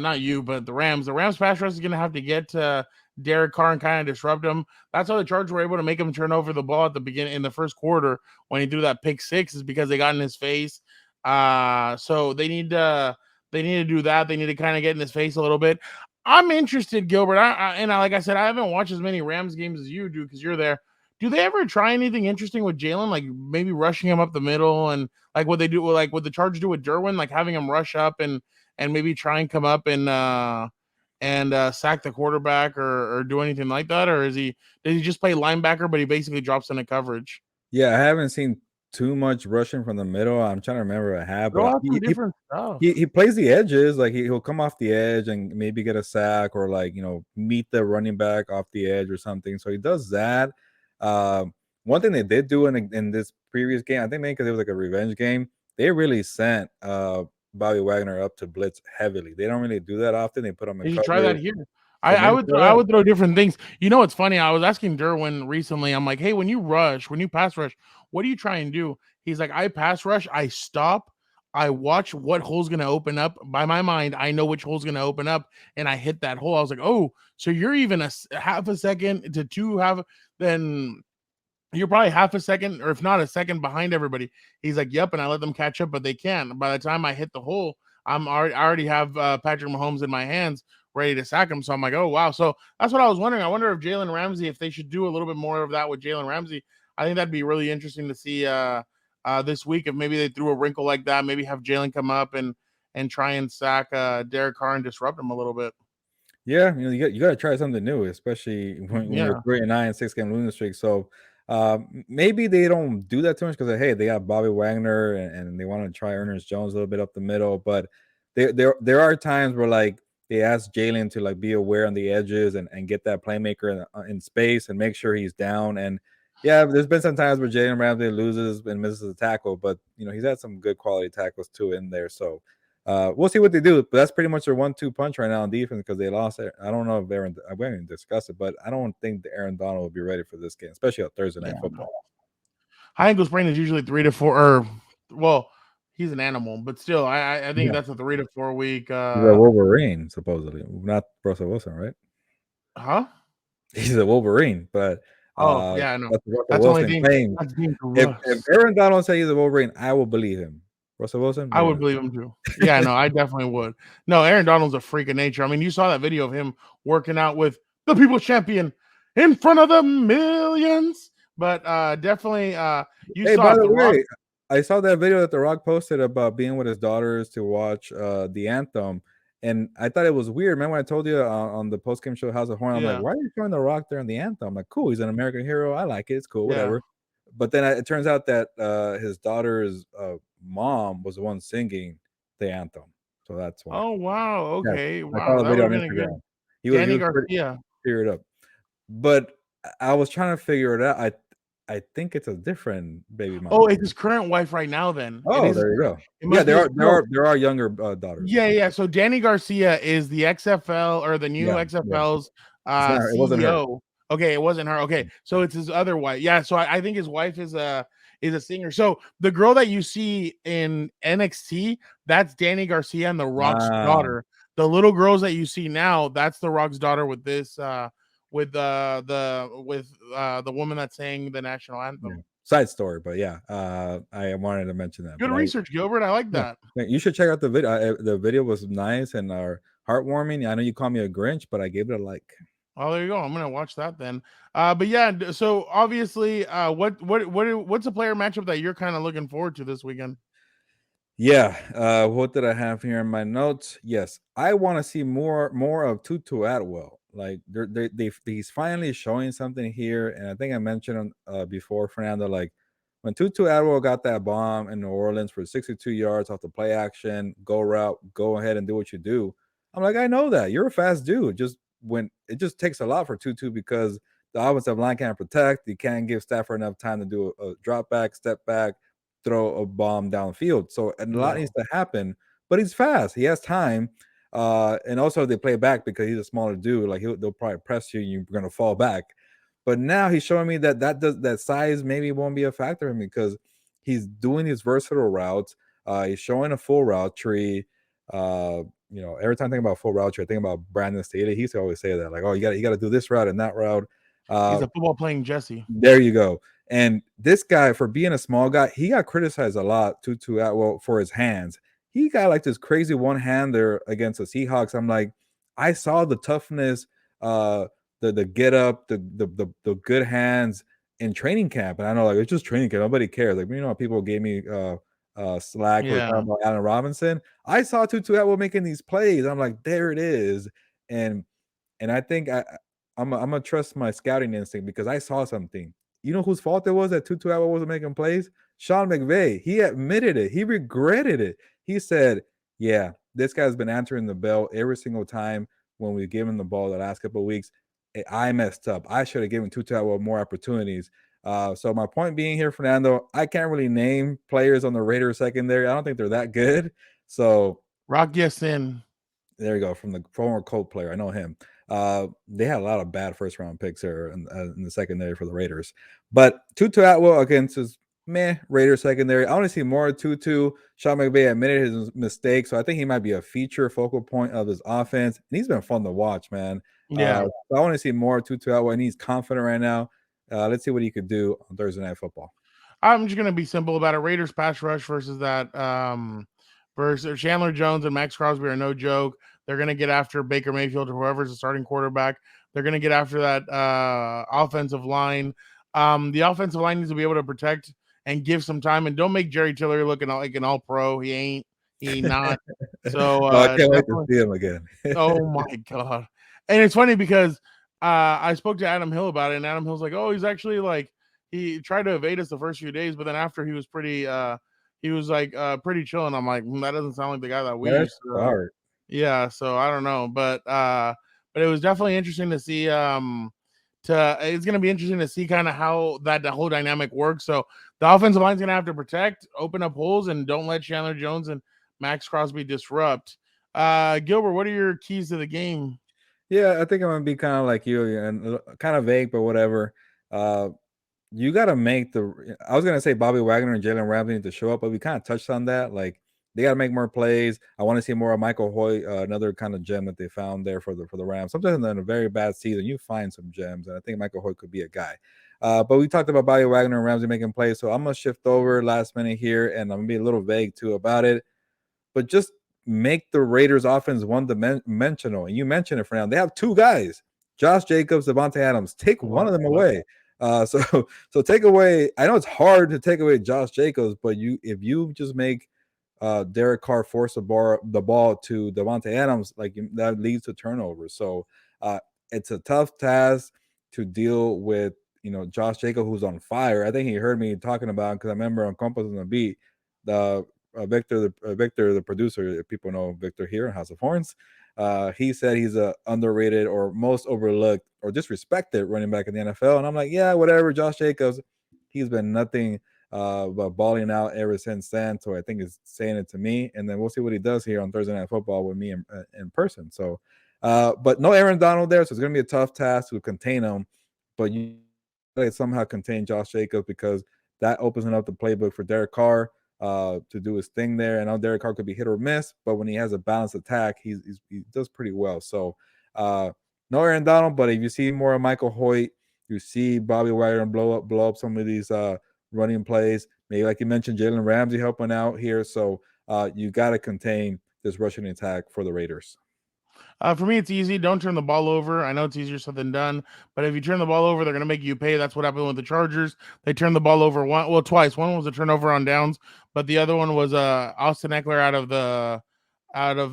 [SPEAKER 2] not you, but the Rams pass rush is going to have to get to Derek Carr and kind of disrupt him. That's how the Chargers were able to make him turn over the ball at the beginning in the first quarter when he threw that pick six, is because they got in his face. So they need to do that. They need to kind of get in his face a little bit. I'm interested, Gilbert. Like I said, I haven't watched as many Rams games as you do because you're there. Do they ever try anything interesting with Jalen, like maybe rushing him up the middle, and like what they do, like what the Chargers do with Derwin, like having him rush up and maybe try and come up and sack the quarterback or do anything like that, or does he just play linebacker but he basically drops into coverage?
[SPEAKER 1] Yeah, I haven't seen too much rushing from the middle. I'm trying to remember what happened.
[SPEAKER 2] Different stuff.
[SPEAKER 1] He plays the edges, like he'll come off the edge and maybe get a sack or like meet the running back off the edge or something. So he does that. One thing they did do in this previous game, I think maybe because it was like a revenge game, they really sent Bobby Wagner up to blitz heavily. They don't really do that often. They put him in
[SPEAKER 2] Did you
[SPEAKER 1] cover.
[SPEAKER 2] try that here? So I would throw different things. You know, it's funny. I was asking Derwin recently. I'm like, hey, when you pass rush, what do you try and do? He's like, I pass rush. I stop. I watch what hole's going to open up. By my mind, I know which hole's going to open up, and I hit that hole. I was like, oh, so you're even a half a second to two then you're probably half a second, or if not a second, behind everybody. He's like, yep, and I let them catch up, but they can't. By the time I hit the hole, I already have Patrick Mahomes in my hands, ready to sack him. So I'm like, oh wow. So that's what I was wondering. I wonder if Jalen Ramsey, if they should do a little bit more of that with Jalen Ramsey. I think that'd be really interesting to see this week, if maybe they threw a wrinkle like that. Maybe have Jalen come up and try and sack Derek Carr and disrupt him a little bit.
[SPEAKER 1] Yeah, you got to try something new, especially when you're 3-9, 6-game losing streak. So maybe they don't do that too much because hey, they got Bobby Wagner and they want to try Ernest Jones a little bit up the middle. But there are times where like they ask Jalen to like be aware on the edges and get that playmaker in space and make sure he's down. And yeah, there's been some times where Jalen Ramsey loses and misses a tackle, but he's had some good quality tackles too in there. So we'll see what they do, but that's pretty much their 1-2 punch right now on defense because they lost it. I don't know if we haven't discussed it, but I don't think Aaron Donald will be ready for this game, especially on Thursday night football.
[SPEAKER 2] High ankle sprain is usually 3 to 4, or well, he's an animal, but still, I think that's a 3 to 4 week.
[SPEAKER 1] He's a Wolverine, supposedly, not Russell Wilson, right?
[SPEAKER 2] Huh?
[SPEAKER 1] He's a Wolverine, but
[SPEAKER 2] yeah, I know. That's
[SPEAKER 1] Wilson claims. If Aaron Donald says he's a Wolverine, I will believe him. Russell Wilson?
[SPEAKER 2] I would believe him too. Yeah, no, I definitely would. No, Aaron Donald's a freak of nature. I mean, you saw that video of him working out with the People's Champion in front of the millions. But definitely, you saw.
[SPEAKER 1] By the way, I saw that video that The Rock posted about being with his daughters to watch the anthem, And I thought it was weird. Remember when I told you on the post game show House of Horn? I'm like,
[SPEAKER 2] Yeah.
[SPEAKER 1] why are you showing The Rock there on the anthem? I'm like, cool, he's an American hero. I like it. It's cool,
[SPEAKER 2] Yeah.
[SPEAKER 1] whatever. But then it turns out that his daughter's mom was the one singing the anthem, so that's why.
[SPEAKER 2] Oh wow.
[SPEAKER 1] Yeah,
[SPEAKER 2] Okay.
[SPEAKER 1] I saw
[SPEAKER 2] Wow.
[SPEAKER 1] the
[SPEAKER 2] That would
[SPEAKER 1] video
[SPEAKER 2] have
[SPEAKER 1] on
[SPEAKER 2] been a good
[SPEAKER 1] Instagram. He
[SPEAKER 2] Danny
[SPEAKER 1] was pretty
[SPEAKER 2] Garcia.
[SPEAKER 1] teared up. But I was trying to figure it out. I think it's a different baby
[SPEAKER 2] Oh,
[SPEAKER 1] mama.
[SPEAKER 2] it's his current wife right now. Then it
[SPEAKER 1] Oh,
[SPEAKER 2] is.
[SPEAKER 1] there you go.
[SPEAKER 2] It
[SPEAKER 1] Yeah,
[SPEAKER 2] must be his.
[SPEAKER 1] there are younger daughters.
[SPEAKER 2] Yeah, yeah. So Danny Garcia is the XFL or the new
[SPEAKER 1] Yeah, yeah.
[SPEAKER 2] XFL's
[SPEAKER 1] It's not her. It wasn't her.
[SPEAKER 2] CEO. Okay, it wasn't her. Okay, so it's his other wife. Yeah, so I think his wife is a singer. So the girl that you see in NXT, that's Danny Garcia and The Rock's
[SPEAKER 1] Ah,
[SPEAKER 2] daughter. The little girls that you see now, that's The Rock's daughter with this the woman that sang the national
[SPEAKER 1] yeah.
[SPEAKER 2] anthem.
[SPEAKER 1] Side story, but yeah, I wanted to mention that.
[SPEAKER 2] Good
[SPEAKER 1] But
[SPEAKER 2] research, Gilbert. I like
[SPEAKER 1] yeah,
[SPEAKER 2] that.
[SPEAKER 1] you should check out the video. The video was nice and heartwarming. I know you call me a Grinch, but I gave it a like.
[SPEAKER 2] Oh, there you go. I'm gonna watch that then. But yeah, so obviously, what's a player matchup that you're kind of looking forward to this weekend?
[SPEAKER 1] Yeah. What did I have here in my notes? Yes, I want to see more of Tutu Atwell. Like he's finally showing something here, and I think I mentioned before, Fernando. Like when Tutu Atwell got that bomb in New Orleans for 62 yards off the play action, go route, go ahead and do what you do. I'm like, I know that you're a fast dude. Just when it just takes a lot for Tutu because the offensive line can't protect. You can't give Stafford enough time to do a drop back, step back, throw a bomb downfield. So and a lot
[SPEAKER 2] Yeah,
[SPEAKER 1] needs to happen, but he's fast. He has time. And also they play back because he's a smaller dude. Like they'll probably press you, and you're gonna fall back. But now he's showing me that size maybe won't be a factor in me because he's doing these versatile routes. He's showing a full route tree. Every time I think about full route tree, I think about Brandon Staley. He used to always say that, like, oh, you got to do this route and that route.
[SPEAKER 2] he's
[SPEAKER 1] Uh,
[SPEAKER 2] a football playing Jesse.
[SPEAKER 1] there you go. And this guy, for being a small guy, he got criticized a lot Tutu Atwell for his hands. He got like this crazy one hander against the Seahawks. I'm like, I saw the toughness, the get up, the good hands in training camp. And I know like it's just training camp. Nobody cares. Like, people gave me slack for talking
[SPEAKER 2] Yeah,
[SPEAKER 1] about Allen Robinson. I saw Tutu Atwell making these plays. I'm like, there it is. And I think I'm gonna trust my scouting instinct because I saw something. You know whose fault it was that Tutu Atwell wasn't making plays? Sean McVay. He admitted it. He regretted it. He said, "Yeah, this guy's been answering the bell every single time when we give him the ball the last couple of weeks. I messed up. I should have given Tutu Atwell more opportunities." So my point being here, Fernando, I can't really name players on the Raiders secondary. I don't think they're that good. So
[SPEAKER 2] Rock Yassin.
[SPEAKER 1] there you go, from the former Colt player. I know him. They had a lot of bad first round picks there in the secondary for the Raiders. But Tutu Atwell against his Raiders secondary. I want to see more of Tutu. Sean McVay admitted his mistake, so I think he might be a feature focal point of his offense. And he's been fun to watch, man.
[SPEAKER 2] Yeah,
[SPEAKER 1] So I want to see more of Tutu Atwell, and he's confident right now. Let's see what he could do on Thursday Night Football.
[SPEAKER 2] I'm just gonna be simple about it. Raiders pass rush versus that versus Chandler Jones and Max Crosby are no joke. They're gonna get after Baker Mayfield or whoever's the starting quarterback. They're gonna get after that offensive line. The offensive line needs to be able to protect and give some time, and don't make Jerry Tillery looking like an all pro. He ain't. He ain't not. So
[SPEAKER 1] Oh, I can't wait to
[SPEAKER 2] definitely.
[SPEAKER 1] see him again.
[SPEAKER 2] Oh my god! And it's funny because I spoke to Adam Hill about it, and Adam Hill's like, "Oh, he's actually like he tried to evade us the first few days, but then after he was pretty chill." And I'm like, that doesn't sound like the guy that we
[SPEAKER 1] That's
[SPEAKER 2] used to.
[SPEAKER 1] hard.
[SPEAKER 2] Yeah, so I don't know, but it was definitely interesting to see. It's going to be interesting to see kind of how the whole dynamic works. So the offensive line's going to have to protect, open up holes, and don't let Chandler Jones and Max Crosby disrupt. Gilbert, what are your keys to the game?
[SPEAKER 1] Yeah, I think I'm gonna be kind of like you and kind of vague, but whatever. You got to make the. I was gonna say Bobby Wagner and Jalen Ramsey need to show up, but we kind of touched on that. Like they got to make more plays. I want to see more of Michael Hoyt, another kind of gem that they found there for the Rams. Sometimes in a very bad season, you find some gems, and I think Michael Hoyt could be a guy. But we talked about Bobby Wagner and Ramsey making plays, so I'm gonna shift over last minute here, and I'm gonna be a little vague too about it. But just make the Raiders offense one-dimensional. And you mentioned it for now. They have two guys, Josh Jacobs, Devontae Adams. Take one of them away. So take away. I know it's hard to take away Josh Jacobs, but if you just make Derek Carr forced the ball to Devontae Adams, like that leads to turnovers. So it's a tough task to deal with. Josh Jacob, who's on fire. I think he heard me talking about, because I remember on COMPAS on the beat, the Victor, the producer, if people know Victor here in House of Horns. He said he's a underrated or most overlooked or disrespected running back in the NFL. And I'm like, yeah, whatever. Josh Jacobs, he's been nothing but balling out ever since then. So I think he's saying it to me. And then we'll see what he does here on Thursday Night Football with me in person. So, but no Aaron Donald there. So it's going to be a tough task to contain him. But you somehow contain Josh Jacobs, because that opens up the playbook for Derek Carr to do his thing there. I know Derek Carr could be hit or miss, but when he has a balanced attack, he does pretty well. So no Aaron Donald, but if you see more of Michael Hoyt, you see Bobby Wagner blow up some of these running plays. Maybe, like you mentioned, Jalen Ramsey helping out here. So you got to contain this rushing attack for the Raiders.
[SPEAKER 2] For me, it's easy. Don't turn the ball over. I know it's easier said than done, but if you turn the ball over, they're going to make you pay. That's what happened with the Chargers. They turned the ball over twice. One was a turnover on downs, but the other one was Austin Eckler out of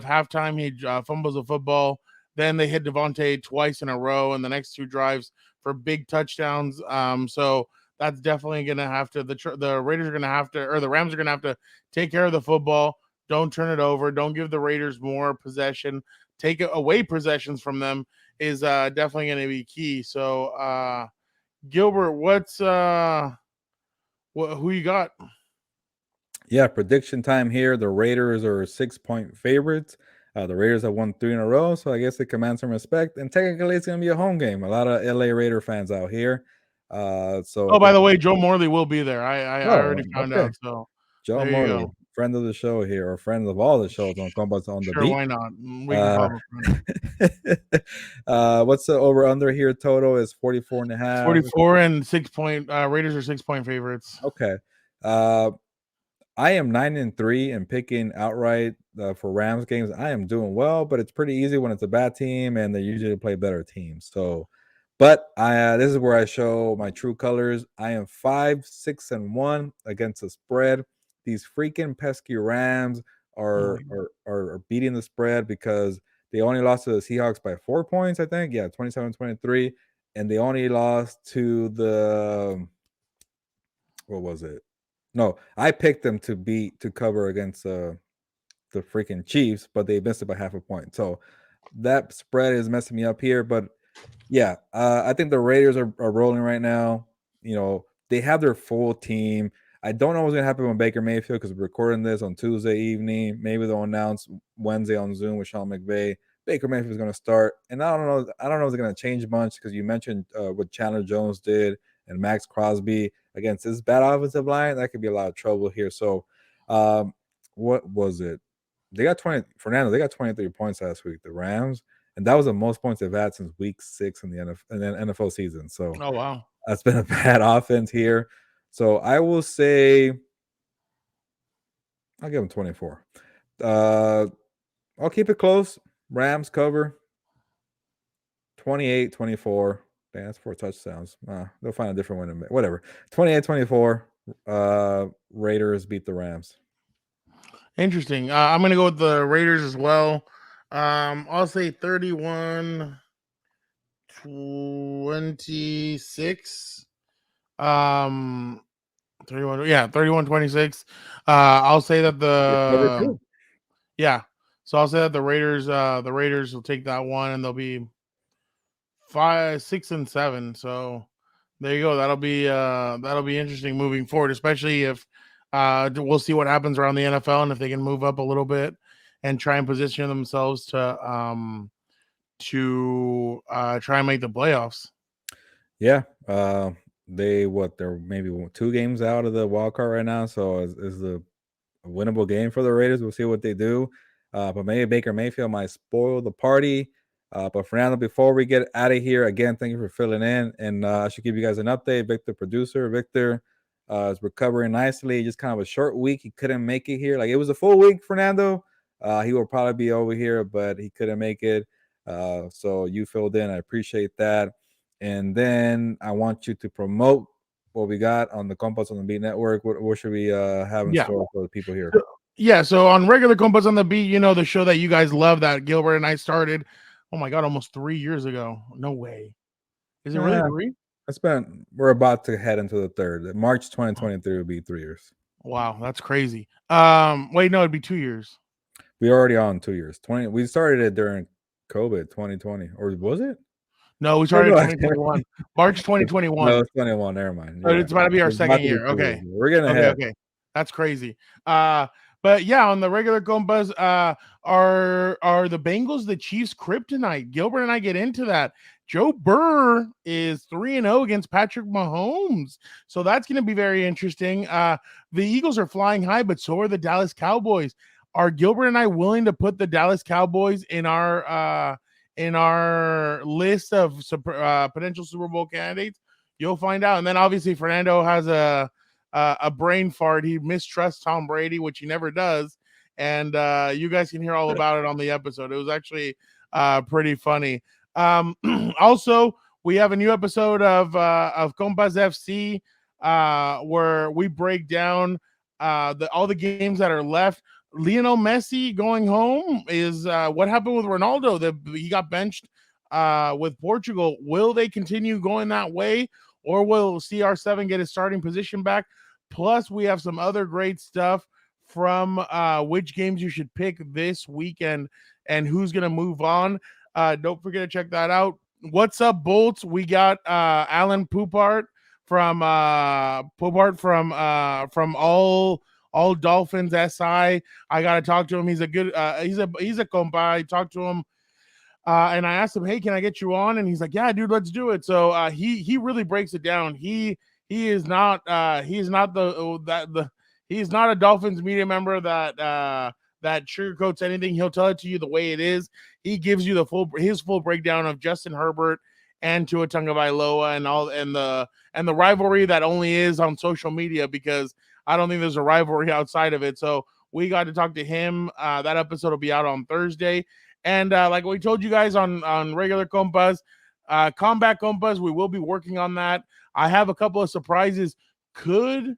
[SPEAKER 2] halftime. He fumbles a football. Then they hit Devontae twice in a row, and the next two drives for big touchdowns. So that's definitely going to have to the Raiders are going to have to, or the Rams are going to have to take care of the football. Don't turn it over. Don't give the Raiders more possession. Take away possessions from them is definitely going to be key. So, Gilbert, who you got?
[SPEAKER 1] Yeah, prediction time here. The Raiders are 6-point favorites. The Raiders have won 3 in a row, so I guess they command some respect. And technically, it's going to be a home game. A lot of LA Raider fans out here. So,
[SPEAKER 2] by the way, Joe Morley will be there. I already found
[SPEAKER 1] okay.
[SPEAKER 2] out. So
[SPEAKER 1] Joe
[SPEAKER 2] there you
[SPEAKER 1] Morley,
[SPEAKER 2] go.
[SPEAKER 1] friend of the show here, or friend of all the shows on COMPAS on the
[SPEAKER 2] Sure,
[SPEAKER 1] beat.
[SPEAKER 2] why not? We can call
[SPEAKER 1] him. What's the over under here total is 44 and a half.
[SPEAKER 2] 44 and 6-point. Raiders are 6-point favorites.
[SPEAKER 1] Okay. I am 9-3 and picking outright for Rams games. I am doing well, but it's pretty easy when it's a bad team, and they usually play better teams. So, but this is where I show my true colors. I am 5-6-1 against the spread. These freaking pesky Rams are beating the spread, because they only lost to the Seahawks by 4 points, I think. Yeah, 27-23. And they only lost to the, what was it? No, I picked them to cover against the freaking Chiefs, but they missed it by half a point. So that spread is messing me up here. But yeah, I think the Raiders are rolling right now. They have their full team. I don't know what's gonna happen with Baker Mayfield, because we're recording this on Tuesday evening. Maybe they'll announce Wednesday on Zoom with Sean McVay. Baker Mayfield is gonna start, and I don't know if it's gonna change much, because you mentioned what Chandler Jones did and Max Crosby against this bad offensive line. That could be a lot of trouble here. So, what was it? They got 20. Fernando, they got 23 points last week, the Rams, and that was the most points they've had since week 6 in the NFL season. So,
[SPEAKER 2] Oh wow,
[SPEAKER 1] that's been a bad offense here. So I will say, I'll give them 24. I'll keep it close. Rams cover 28-24. Damn, that's 4 touchdowns. They'll find a different one. Whatever. 28-24. Raiders beat the Rams.
[SPEAKER 2] interesting. I'm gonna go with the Raiders as well. I'll say 31-26. 31-26. I'll say that
[SPEAKER 1] Cover 2.
[SPEAKER 2] so I'll say that the Raiders will take that one, and they'll be 5-6-7. So there you go. That'll be interesting moving forward, especially if we'll see what happens around the NFL, and if they can move up a little bit and try and position themselves to try and make the playoffs.
[SPEAKER 1] Yeah. They're maybe 2 games out of the wild card right now. So is the winnable game for the Raiders. We'll see what they do. But maybe Baker Mayfield might spoil the party. But Fernando, before we get out of here, again, thank you for filling in. And I should give you guys an update. Victor, producer, Victor is recovering nicely. Just kind of a short week. He couldn't make it here. Like, it was a full week, Fernando. He will probably be over here, but he couldn't make it. So you filled in. I appreciate that. And then I want you to promote what we got on the COMPAS on the Beat Network. What should we have in store for the people here?
[SPEAKER 2] Yeah, so on regular Compas on the Beat, you know, the show that you guys love that Gilbert and I started. Oh my God, almost 3 years ago. No way. Is it really
[SPEAKER 1] Yeah,
[SPEAKER 2] 3?
[SPEAKER 1] we're about to head into the third. March 2023 will be 3 years.
[SPEAKER 2] Wow, that's crazy. Wait, no, it'd be 2 years.
[SPEAKER 1] We already on 2 years. We started it during COVID 2020, or was it?
[SPEAKER 2] No, we
[SPEAKER 1] No,
[SPEAKER 2] started
[SPEAKER 1] no.
[SPEAKER 2] 2021. March
[SPEAKER 1] No,
[SPEAKER 2] 2021.
[SPEAKER 1] it's 21. Never mind.
[SPEAKER 2] So
[SPEAKER 1] You're right.
[SPEAKER 2] it's about to be our
[SPEAKER 1] It's about
[SPEAKER 2] second
[SPEAKER 1] to be
[SPEAKER 2] year.
[SPEAKER 1] 2 years.
[SPEAKER 2] Okay.
[SPEAKER 1] We're getting
[SPEAKER 2] Okay,
[SPEAKER 1] ahead.
[SPEAKER 2] okay. That's crazy. But yeah, on the regular Compas, are the Bengals the Chiefs kryptonite? Gilbert and I get into that. Joe Burr is 3-0 against Patrick Mahomes. So that's going to be very interesting. The Eagles are flying high, but so are the Dallas Cowboys. Are Gilbert and I willing to put the Dallas Cowboys in our list of potential Super Bowl candidates? You'll find out. And then obviously Fernando has a brain fart. He mistrusts Tom Brady, which he never does. And you guys can hear all about it on the episode. It was actually pretty funny. Also, we have a new episode of Compas FC where we break down all the games that are left. Lionel Messi going home is what happened with Ronaldo. He got benched with Portugal. Will they continue going that way, or will CR7 get his starting position back? Plus, we have some other great stuff from which games you should pick this weekend and who's going to move on. Don't forget to check that out. What's up, Bolts? We got Alan Poupart from all Dolphins SI. I got to talk to him. He's a good he's a compa. I talked to him and I asked him, "Hey, can I get you on?" And he's like, "Yeah, dude, let's do it." So he really breaks it down. He is not he's not he's not a Dolphins media member that sugarcoats anything. He'll tell it to you the way it is. He gives you his full breakdown of Justin Herbert and Tua Tagovailoa and the rivalry that only is on social media, because I don't think there's a rivalry outside of it. So we got to talk to him. That episode will be out on Thursday. And like we told you guys on regular Compas, Combat Compas, we will be working on that. I have a couple of surprises. Could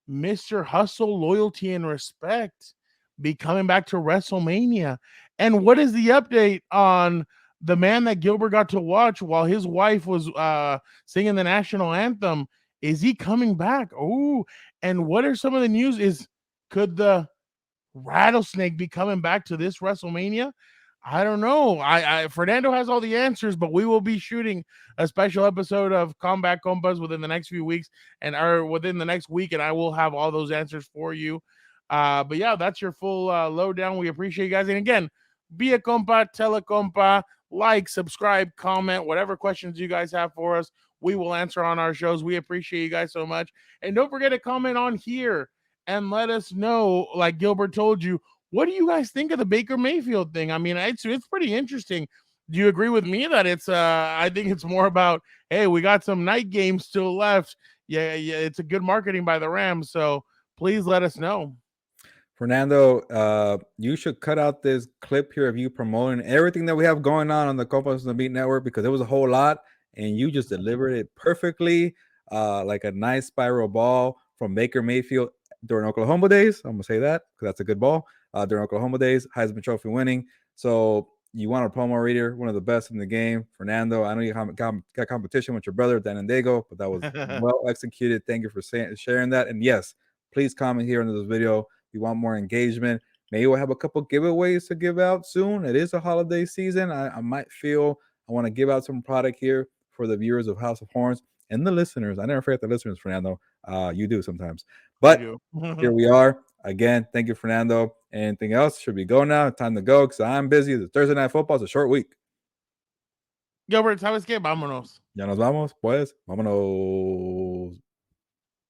[SPEAKER 2] Mr. Hustle, Loyalty, and Respect be coming back to WrestleMania? And what is the update on the man that Gilbert got to watch while his wife was singing the national anthem? Is he coming back? Oh, and what are some of the news? Could the Rattlesnake be coming back to this WrestleMania? I don't know. Fernando has all the answers, but we will be shooting a special episode of Combat Compas within the next few weeks or within the next week, and I will have all those answers for you. But yeah, that's your full lowdown. We appreciate you guys. And again, be a compa, tell a compa, like, subscribe, comment, whatever questions you guys have for us, we will answer on our shows. We appreciate you guys so much. And don't forget to comment on here and let us know, like Gilbert told you, what do you guys think of the Baker Mayfield thing? I mean, it's pretty interesting. Do you agree with me that it's I think it's more about, hey, we got some night games still left. Yeah, it's a good marketing by the Rams. So please let us know.
[SPEAKER 1] Fernando, you should cut out this clip here of you promoting everything that we have going on the COMPAS on the Beat Network, because it was a whole lot and you just delivered it perfectly, like a nice spiral ball from Baker Mayfield during Oklahoma days. I'm gonna say that because that's a good ball. During Oklahoma days, Heisman Trophy winning. So you want a promo reader, one of the best in the game. Fernando, I know you got competition with your brother, Dan Diego, but that was well executed. Thank you for sharing that. And yes, please comment here under this video. We want more engagement. Maybe we'll have a couple giveaways to give out soon. It is a holiday season. I might feel I want to give out some product here for the viewers of House of Horns and the listeners. I never forget the listeners, Fernando. You do sometimes. But here we are. Again, thank you, Fernando. Anything else? Should we go now? Time to go because I'm busy. The Thursday Night Football is a short week.
[SPEAKER 2] Gilbert, ¿sabes qué? Vámonos.
[SPEAKER 1] Ya nos vamos, pues. Vámonos.